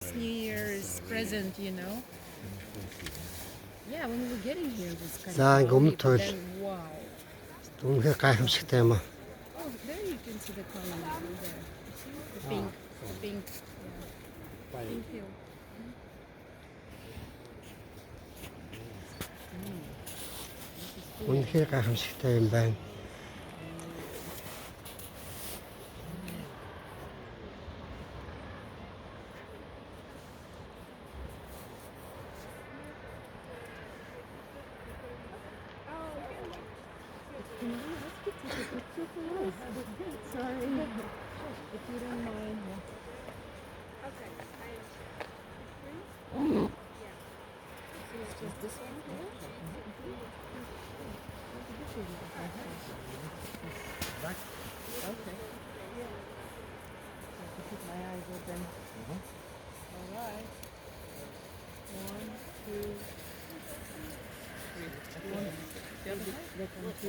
New Year's present, you know. Yeah, when we were getting here, it was kind За of ингээ өмнө cloudy, but туйл then wow. үнэхээр гайхамшигтай юм аа. Oh, there you can see the colony over there. You see the pink, yeah, pink hill. Үнэхээр гайхамшигтай юм байна. Sorry, if you don't mind. It's just this one here. Okay. I have to keep my eyes open. All right. One, two, three. The other